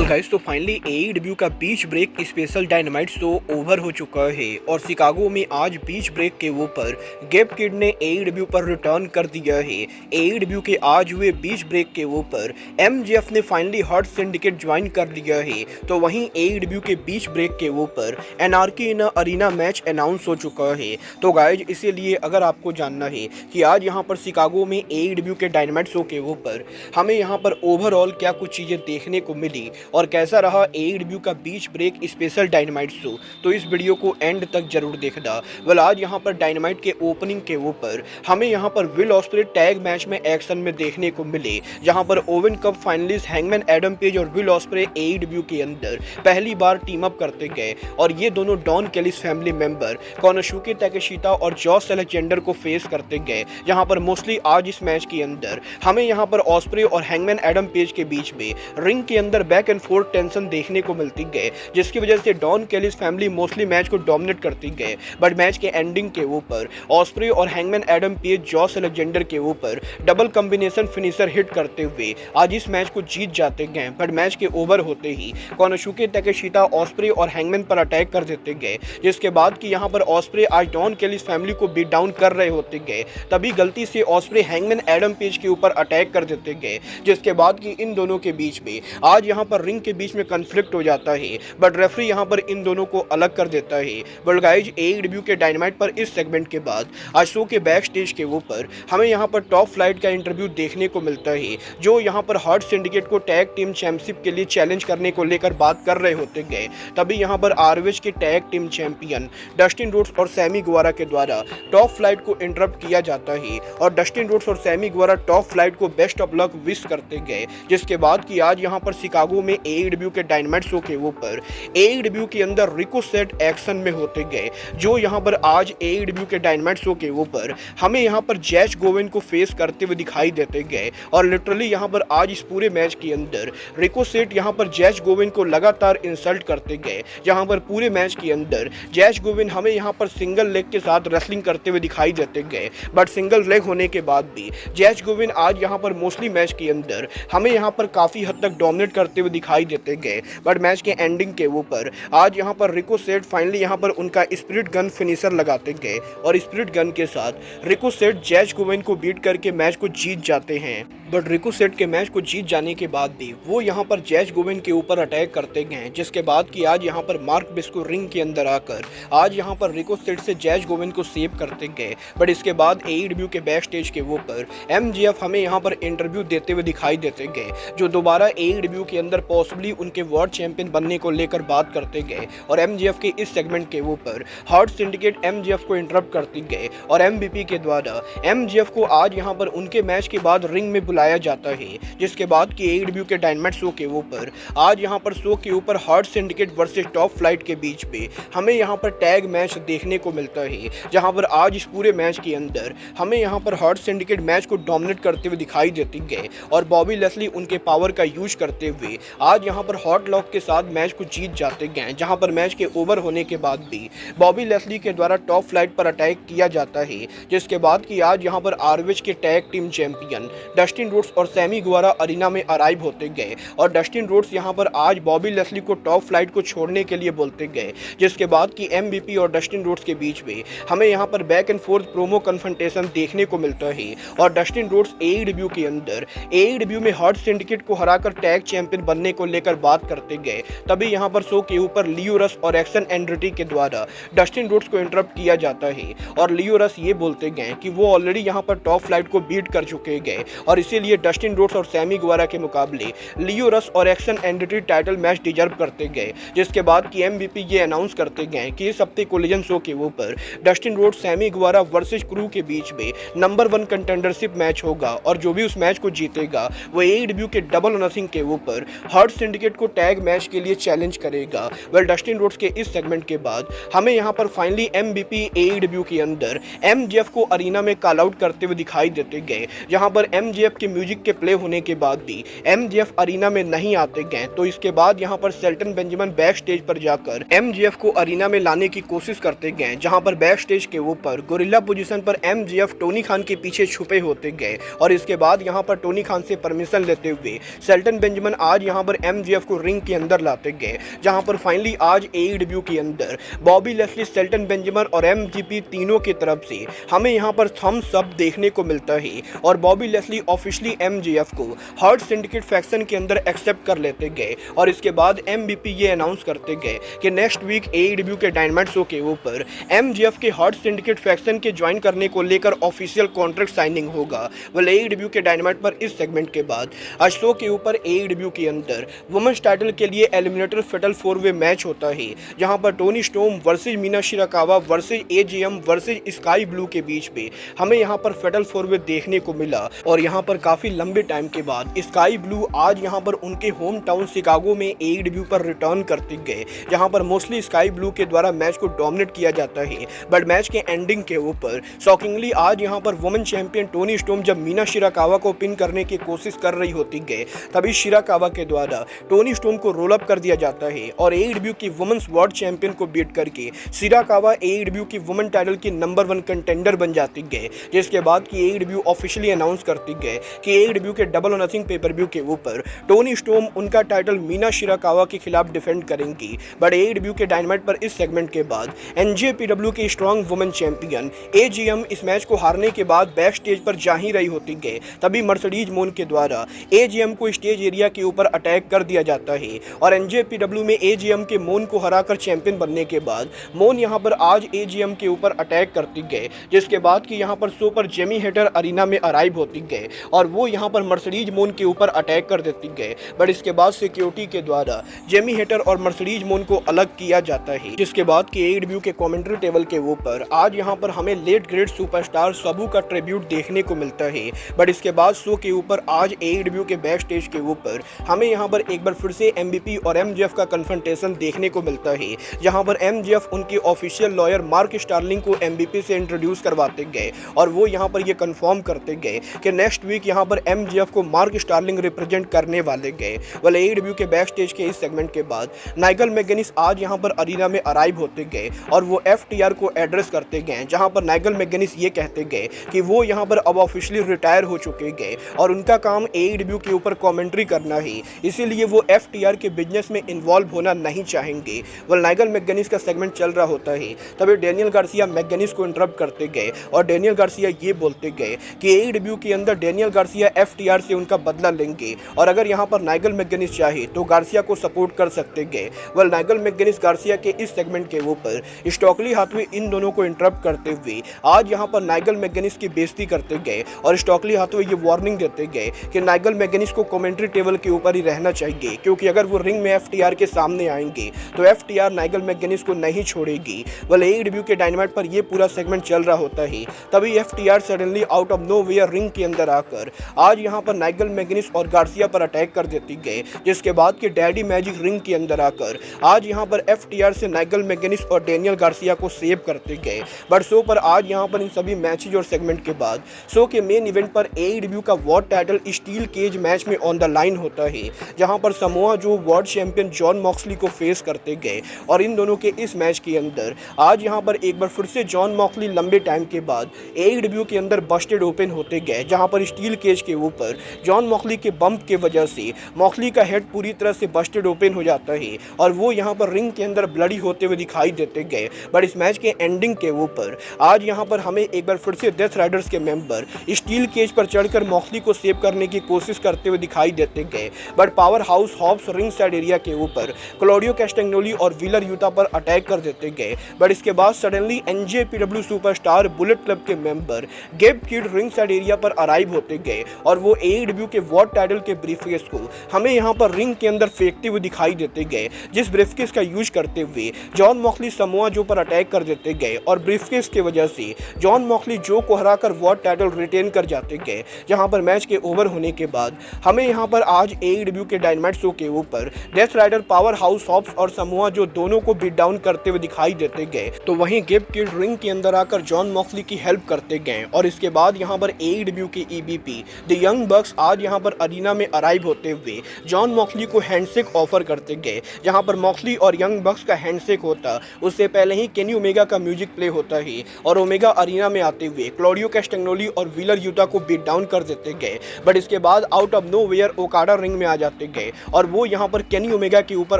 Guys तो finally AEW का बीच break special Dynamite show over हो चुका है और शिकागो में आज बीच ब्रेक के ऊपर गेब किड ने एईडब्ल्यू पर रिटर्न कर दिया है। एईडब्ल्यू के आज हुए बीच ब्रेक के ऊपर एमजेएफ ने फाइनली हर्ट सिंडिकेट ज्वाइन कर लिया है, तो वहीं एईडब्ल्यू के बीच ब्रेक के ऊपर एनआरकी इन अरीना मैच अनाउंस हो चुका है। तो गाइज इसीलिए अगर आपको जानना है कि आज यहाँ पर शिकागो में एईडब्ल्यू के डायनामाइट शो के ऊपर हमें यहाँ पर ओवरऑल क्या कुछ चीज़ें देखने को मिली और कैसा रहा एईडब्ल्यू का बीच ब्रेक स्पेशल डायनामाइट शो, तो इस वीडियो को एंड तक जरूर देखना। वेल आज यहाँ पर डायनामाइट के ओपनिंग के ऊपर हमें यहाँ पर विल ऑस्प्रे टैग मैच में एक्शन में देखने को मिले, जहाँ पर oven cup finalist hangman Adam page और विल ऑस्प्रे एईडब्ल्यू के अंदर पहली बार टीम अप करते गए और ये दोनों Don Callis family member Konosuke Takeshita और जॉस अलेक्जेंडर को फेस करते गए। जहाँ पर मोस्टली आज इस मैच के अंदर हमें यहाँ पर ऑस्प्रे और हैंगमैन एडम पेज के बीच में रिंग के अंदर बैक एंड फोर्थ टेंशन देखने को मिलती गए, जिसकी वजह से Don Callis family mostly match को डोमिनेट करती गए। बट मैच के एंडिंग के ऊपर ऑस्प्रे और Hangman Adam Page Josh Alexander के ऊपर डबल कॉम्बिनेशन फिनिशर हिट करते हुए आज इस मैच को जीत जाते गए। बट मैच के ओवर होते ही कोनोशुके ताकेशिता ऑस्प्रे और हैंगमैन पर अटैक कर देते गए, जिसके बाद कि यहाँ पर ऑस्प्रे आज डॉन केलिस फैमिली को बीट डाउन कर रहे होते गए, तभी गलती से ऑस्प्रे हैंगमैन एडम पेज के ऊपर अटैक कर देते गए, जिसके बाद कि इन दोनों के बीच में आज यहाँ पर रिंग के बीच में कन्फ्लिक्ट हो जाता है। बट रेफरी यहाँ पर इन दोनों को अलग कर देता है। बट गाइज एईडब्ल्यू के डायनामाइट पर इस सेगमेंट के बाद आज शो के बैक स्टेज के ऊपर हमें यहाँ पर टॉप फ्लाइट का इंटरव्यू देखने को मिलता है, जो यहाँ पर हर्ट सिंडिकेट को टैग टीम चैंपियनशिप के लिए चैलेंज करने को लेकर बात कर रहे होते गए। तभी यहाँ पर आरओएच के tag team champion Dustin Rhodes और सैमी गुवारा के द्वारा टॉप फ्लाइट को इंटरप्ट किया जाता है और डस्टिन रोड्स और सैमी गुवारा टॉप फ्लाइट को बेस्ट ऑफ लक विश करते गए। जिसके बाद कि आज यहाँ पर शिकागो में एईडब्ल्यू के डायनामाइट शो के ऊपर एईडब्ल्यू के अंदर रिकोसेट एक्शन में होते गए, जो यहाँ पर आज एईडब्ल्यू के डायनामाइट शो के ऊपर हमें यहाँ पर जैश गोवेन को फेस करते हुए दिखाई देते गए। और लिटरली यहाँ पर आज इस पूरे मैच के अंदर रिकोसेट यहाँ पर जैश गोवेन को लगातार इंसल्ट करते गए। जहाँ पर पूरे मैच के अंदर जैश गोवेन हमें यहाँ पर सिंगल लेग के साथ रेसलिंग करते हुए दिखाई देते गए, बट सिंगल लेग होने के बाद भी जैश गोवेन आज यहाँ पर मोस्टली मैच के अंदर हमें यहाँ पर काफी हद तक डोमिनेट करते हुए दिखाई देते गए। बट मैच के एंडिंग के ऊपर आज यहाँ पर रिकोसेट फाइनली यहाँ पर उनका स्पिरिट गन फिनिशर लगाते गए और स्पिरिट गन के साथ रिकोसेट जैश गोवेन को बीट करके मैच को जीत जाते हैं। बट रिकोसेट के मैच को जीत जाने के बाद भी वो यहाँ पर जैश गोवेन के ऊपर अटैक करते गए, जिसके बाद कि आज यहाँ पर मार्क बिस्को रिंग के अंदर आकर आज यहाँ पर रिकोसेट से जैश गोवेन को सेव करते गए। बट इसके बाद एईडब्ल्यू के बैक स्टेज के ऊपर एमजेएफ हमें यहाँ पर इंटरव्यू देते हुए दिखाई देते गए, जो दोबारा एईडब्ल्यू के अंदर पॉसिबली उनके वर्ल्ड चैंपियन बनने को लेकर बात करते गए। और एमजेएफ के इस सेगमेंट के ऊपर हर्ट सिंडिकेट एमजेएफ को इंटरप्ट करते गए और एमवीपी के द्वारा एमजेएफ को आज यहाँ पर उनके मैच के बाद रिंग में बुलाया जाता है। जिसके बाद कि एईडब्ल्यू के डायनामाइट शो के ऊपर आज यहाँ पर शो के ऊपर Hurt Syndicate versus top flight के बीच में हमें यहाँ पर टैग मैच देखने को मिलता है, जहाँ पर आज इस पूरे मैच के अंदर हमें यहाँ पर हर्ट सिंडिकेट मैच को डोमिनेट करते हुए दिखाई देते गए और बॉबी लेस्ली उनके पावर का यूज करते हुए आज यहाँ पर हॉट लॉक के साथ मैच को जीत जाते गए। जहाँ पर मैच के ओवर होने के बाद भी बॉबी लेस्ली के द्वारा टॉप फ्लाइट पर अटैक किया जाता है, जिसके बाद कि आज यहाँ पर आरओएच के tag team champion Dustin Rhodes और सैमी गुवारा अरीना में अराइव होते गए और डस्टिन रोड्स यहाँ पर आज बॉबी लेस्ली को टॉप फ्लाइट को छोड़ने के लिए बोलते गए। जिसके बाद कि एमवीपी और डस्टिन रोड्स के बीच में हमें यहाँ पर back and fourth promo confrontation देखने को मिलता है और डस्टिन रोड्स एईडब्ल्यू के अंदर एईडब्ल्यू में हर्ट सिंडिकेट को हराकर टैग चैंपियन बनने को लेकर बात करते गए। तभी यहाँ पर शो के ऊपर लियो रस और एक्शन एंड्रिटी के द्वारा डस्टिन रोड्स को इंटरप्ट किया जाता है और लियो रस ये बोलते गए कि वो ऑलरेडी यहाँ पर टॉप फ्लाइट को बीट कर चुके गए और इसीलिए डस्टिन रोड्स और सैमी गुवारा के मुकाबले लियो रस और एक्शन एंड्रिटी टाइटल मैच डिजर्व करते गए। जिसके बाद कि एमवीपी ये अनाउंस करते गए कि इस हफ्ते कोलिजन शो के ऊपर Dustin Rhodes Sammy Guevara versus crew के बीच में नंबर 1 कंटेंडरशिप मैच होगा और जो भी उस मैच को जीतेगा वो एईडब्ल्यू के डबल और नथिंग के ऊपर हर्ट सिंडिकेट को टैग मैच के लिए चैलेंज करेगा। वेल डस्टिन रोड्स के इस सेगमेंट के बाद हमें यहाँ पर फाइनली एमवीपी एईडब्ल्यू के अंदर एमजेएफ को अरीना में कॉल आउट करते हुए दिखाई देते गए, जहाँ पर एमजेएफ के म्यूजिक के प्ले होने के बाद भी एमजेएफ अरीना में नहीं आते गए। तो इसके बाद यहाँ पर शेल्टन बेंजामिन बैक स्टेज पर जाकर एमजेएफ को अरीना में लाने की कोशिश करते गए, जहाँ पर बैक स्टेज के ऊपर गोरिल्ला पोजीशन पर एमजेएफ टोनी खान के पीछे छुपे होते गए और इसके बाद यहाँ पर टोनी खान से परमिशन लेते हुए शेल्टन बेंजामिन आज यहाँ पर पर एमजेएफ को रिंग के अंदर लाते गए, जहां पर फाइनली आज एईडब्ल्यू के अंदर बॉबी लेस्ली, शेल्टन बेंजामिन और एमजीपी तीनों की तरफ से हमें यहां पर थम्स अप देखने को मिलता है और बॉबी लेस्ली ऑफिशियली एमजेएफ को हर्ट सिंडिकेट फैक्शन के अंदर एक्सेप्ट कर लेते गए और इसके बाद एमबीपी ये अनाउंस करते गए कि नेक्स्ट वीक एईडब्ल्यू के डायनामाइट शो के ऊपर एमजेएफ के हर्ट सिंडिकेट फैक्शन के ज्वाइन करने को लेकर ऑफिशियल कॉन्ट्रैक्ट साइनिंग होगा। वेल एईडब्ल्यू के डायनामाइट पर इस सेगमेंट के बाद आज शो के ऊपर एईडब्ल्यू के अंदर वुमेन्स टाइटल के लिए एलिमिनेटर फेटल 4-वे मैच होता है, जहां पर Toni Storm versus Mina Shirakawa versus AGM versus Skye Blue के बीच में हमें यहां पर फेटल 4-वे देखने को मिला और यहां पर काफी लंबे टाइम के बाद स्काई ब्लू आज यहां पर उनके होम टाउन शिकागो में एईडब्ल्यू पर रिटर्न करते गए, जहां पर मोस्टली स्काई ब्लू के द्वारा मैच को डोमिनेट किया जाता है। बट मैच के एंडिंग के ऊपर शॉकिंगली आज यहां पर वुमेन चैंपियन टोनी स्टॉर्म जब मीना शिराकावा को पिन करने की कोशिश कर रही होती गए, तभी शिराकावा के द्वारा टोनी स्टॉर्म को रोल अप कर दिया जाता है और एईडब्ल्यू की वुमेन्स वर्ल्ड चैंपियन को बीट करके शिराकावा एईडब्ल्यू की वुमेन टाइटल की नंबर 1 कंटेंडर बन जाती गए, जिसके बाद की एईडब्ल्यू ऑफिशियली अनाउंस करती गए कि एईडब्ल्यू के डबल और नथिंग पेपर व्यू के ऊपर टोनी स्टॉर्म उनका टाइटल मीना शिराकावा के खिलाफ डिफेंड करेंगी। बट एईडब्ल्यू के डायनामाइट पर इस सेगमेंट के बाद एनजेपीडब्ल्यू की स्ट्रॉन्ग वुमेन चैंपियन एजीएम इस मैच को हारने के बाद बैक स्टेज पर जा ही रही होती गए, तभी मर्सिडीज मोन के द्वारा एजीएम को स्टेज एरिया के ऊपर अटैक कर दिया जाता है और एनजेपीडब्ल्यू में एजीएम के मोन को हराकर चैंपियन बनने के बाद मोन यहां पर आज एजीएम के ऊपर अटैक करती गए, जिसके बाद कि यहां पर शो पर जेमी हेटर अरीना में अराइव होती गए और वो यहां पर मर्सिडीज मोन के ऊपर अटैक कर देती गए। बट इसके बाद सिक्योरिटी के द्वारा जेमी हेटर और मर्सिडीज मोन को अलग किया जाता है, जिसके बाद कि एईडब्ल्यू के कमेंट्री टेबल के ऊपर आज यहां पर हमें लेट ग्रेड सुपरस्टार सबू का ट्रिब्यूट देखने को मिलता है। बट इसके बाद शो के ऊपर आज एईडब्ल्यू के बैक स्टेज के ऊपर हमें यहां पर एक बार फिर से एमबीपी और एमजेएफ का कन्फ्रंटेशन देखने को मिलता है, जहां पर एमजेएफ उनके ऑफिशियल लॉयर मार्क स्टार्लिंग को एमबीपी से इंट्रोड्यूस करवाते गए और वो यहां पर ये कंफर्म करते गए कि नेक्स्ट वीक यहां पर एमजेएफ को मार्क स्टार्लिंग रिप्रेजेंट करने वाले गए। वेल एईडब्ल्यू के बैक स्टेज के इस सेगमेंट के बाद नाइगल मैकगिनिस आज यहां पर अरीना में अराइव होते गए और वो एफटीआर को एड्रेस करते गए, जहां पर नाइगल मैकगिनिस ये कहते गए कि वो यहां पर अब ऑफिशियली रिटायर हो चुके गए और उनका काम एईडब्ल्यू के ऊपर कमेंट्री करना है, इसीलिए वो एफटीआर के बिजनेस में इन्वॉल्व होना नहीं चाहेंगे। वेल नाइगल मैकगिनिस का सेगमेंट चल रहा होता है, तभी डेनियल गार्सिया मैकगिनिस को इंटरप्ट करते गए और डेनियल गार्सिया ये बोलते गए कि एईडब्ल्यू के अंदर डेनियल गार्सिया एफटीआर से उनका बदला लेंगे और अगर यहां पर नाइगल मैकगिनिस चाहे तो गार्सिया को सपोर्ट कर सकते गए। वेल नाइगल मैकगिनिस गार्सिया के इस सेगमेंट के ऊपर स्टॉकली हाथवे इन दोनों को इंटरप्ट करते हुए आज यहां पर नाइगल मैकगिनिस की बेइज्जती करते गए और स्टॉकली हाथवे ये वार्निंग देते गए कि नाइगल मैकगिनिस को कमेंट्री टेबल के ऊपर ही रहना चाहिए, क्योंकि अगर वो रिंग में एफटीआर के सामने आएंगे तो एफटीआर नाइगल मैकगिनिस को नहीं छोड़ेगी। वेल एईडब्ल्यू के डायनामाइट पर ये पूरा सेगमेंट चल रहा होता है, तभी FTR suddenly out of nowhere ring के अंदर आकर आज यहां पर नाइगल मैकगिनिस और गार्सिया पर अटैक कर देती गए, जिसके बाद कि डैडी मैजिक रिंग के अंदर आकर आज यहां पर एफटीआर से नाइगल मैकगिनिस और डेनियल गार्सिया को सेव करते गए। बट शो पर आज यहां पर इन सभी मैचेज और सेगमेंट के बाद शो के मेन इवेंट पर एईडब्ल्यू का world title steel cage match में ऑन द लाइन होता है, जहां पर Samoa Joe world champion Jon Moxley को फेस करते गए और इन दोनों के इस मैच के अंदर आज यहां पर एक बार फिर से जॉन मॉक्सली लंबे टाइम के बाद एईडब्ल्यू के अंदर बस्टेड ओपन होते गए, जहां पर स्टील केज के ऊपर जॉन मॉक्सली के बम्प के वजह से मॉक्सली का हेड पूरी तरह से बस्टेड ओपन हो जाता है और वो यहां पर रिंग के अंदर ब्लडी होते हुए दिखाई देते गए। बट इस मैच के एंडिंग के ऊपर आज यहां पर हमें एक बार फिर से डेथ राइडर्स के मेंबर स्टील केज पर चढ़कर मॉक्सली को सेव करने की कोशिश करते हुए दिखाई देते गए। But power house Hobbs ring side area के ऊपर क्लॉडियो कैस्टेग्नोली और व्हीलर यूटा पर अटैक कर देते गए। बट इसके बाद suddenly NJPW superstar Bullet Club के member Gabe Kidd ring side area पर अराइव होते गए और वो एईडब्ल्यू के वर्ल्ड टाइटल के ब्रीफकेस को हमें यहां पर रिंग के अंदर फेंकते हुए दिखाई देते गए, जिस ब्रीफकेस का यूज करते हुए जॉन मॉक्सली समोआ जो पर अटैक कर देते गए और ब्रीफकेस की वजह से जॉन मॉक्सली जो को हराकर वर्ल्ड टाइटल रिटेन कर जाते गए। जहां पर मैच के ओवर होने के बाद हमें यहां पर आज एईडब्ल्यू के डायनामाइट शो के ऊपर Death Rider power house Hobbs और समोआ जो दोनों को बीट डाउन करते हुए दिखाई देते गए, तो वहीं गेब किड रिंग के अंदर आकर जॉन मॉक्सली की हेल्प करते गए और इसके बाद यहां पर एईडब्ल्यू के ईबीपी द यंग बक्स आज यहां पर अरीना में अराइव होते हुए जॉन मॉक्सली को हैंडशेक ऑफर करते गए। जहां पर मॉक्सली और यंग बक्स का हैंडशेक होता उससे पहले ही केनी ओमेगा का म्यूजिक प्ले होता है और ओमेगा अरीना में आते हुए क्लॉडियो कैस्टेग्नोली और व्हीलर यूटा को बीट डाउन कर देते गए। बट इसके बाद out of nowhere Okada ring में आ जाते गए और वो यहाँ पर केनी ओमेगा के ऊपर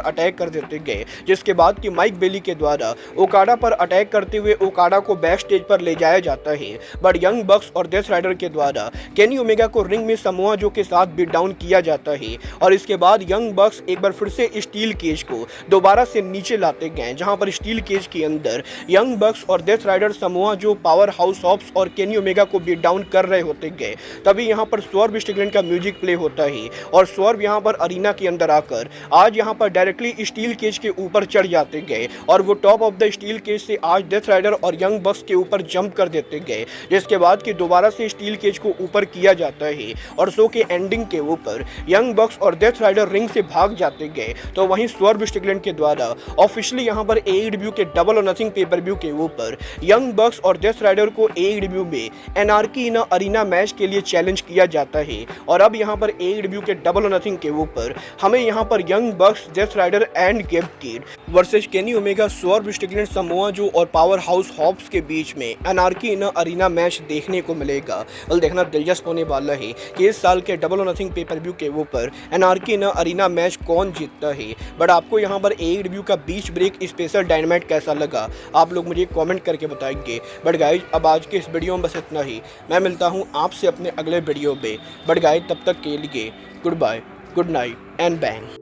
अटैक कर देते गए, जिसके बाद कि माइक बेली के द्वारा ओकाडा पर अटैक करते हुए ओकाडा को बैक स्टेज पर ले जाया जाता है। बट यंग बक्स और डेथ राइडर के द्वारा केनी ओमेगा को रिंग में समोआ जो के साथ बीट डाउन किया जाता है और इसके बाद यंग बक्स एक बार फिर से स्टील केज को दोबारा से नीचे लाते गए, जहां पर स्टील केज के अंदर यंग बक्स और Death Rider Samoa Joe power house Hobbs और केनी ओमेगा को बीट डाउन कर रहे होते गए। तभी यहां पर स्वर्व स्टिगलैंड का म्यूजिक प्ले होता है और स्वर्व यहां पर अरीना के अंदर आकर आज यहां पर डायरेक्टली स्टील केज के ऊपर चढ़ जाते गए और वो top of the steel cage से आज डेथ राइडर और यंग बक्स के ऊपर जंप कर देते गए, जिसके बाद कि दोबारा से स्टील केज को ऊपर किया जाता है और शो के एंडिंग के ऊपर यंग बक्स और डेथ राइडर रिंग से भाग जाते गए। तो वहीं स्वर्व स्टिगलैंड के द्वारा ऑफिशियली यहां पर एईडब्ल्यू के डबल और नथिंग पेपर व्यू के ऊपर यंग बक्स और डेथ राइडर को एईडब्ल्यू में एनार्की इन अरीना मैच के लिए चैलेंज किया जाता है और अब यहां पर एईडब्ल्यू के डबल और नथिंग के ऊपर हमें यहां पर Young Bucks, Death Rider and Gabe Kidd versus Kenny Omega, Swerve Strickland, Samoa Joe और पावर हाउस हॉप्स के बीच में एनार्की इन अरीना मैच देखने को मिलेगा। और देखना दिलचस्प होने वाला है कि इस साल के डबल और नथिंग पेपर व्यू के ऊपर एनार्की इन अरीना मैच कौन जीतता है। बट आपको यहाँ पर एईडब्ल्यू का बीच ब्रेक स्पेशल डायनामाइट कैसा लगा, आप लोग मुझे कमेंट करके बताएंगे। बट गाइज अब आज के इस वीडियो में बस इतना ही, मैं मिलता हूँ आपसे अपने अगले वीडियो में। बट गाइज तब तक के लिए good bye, good night and bang.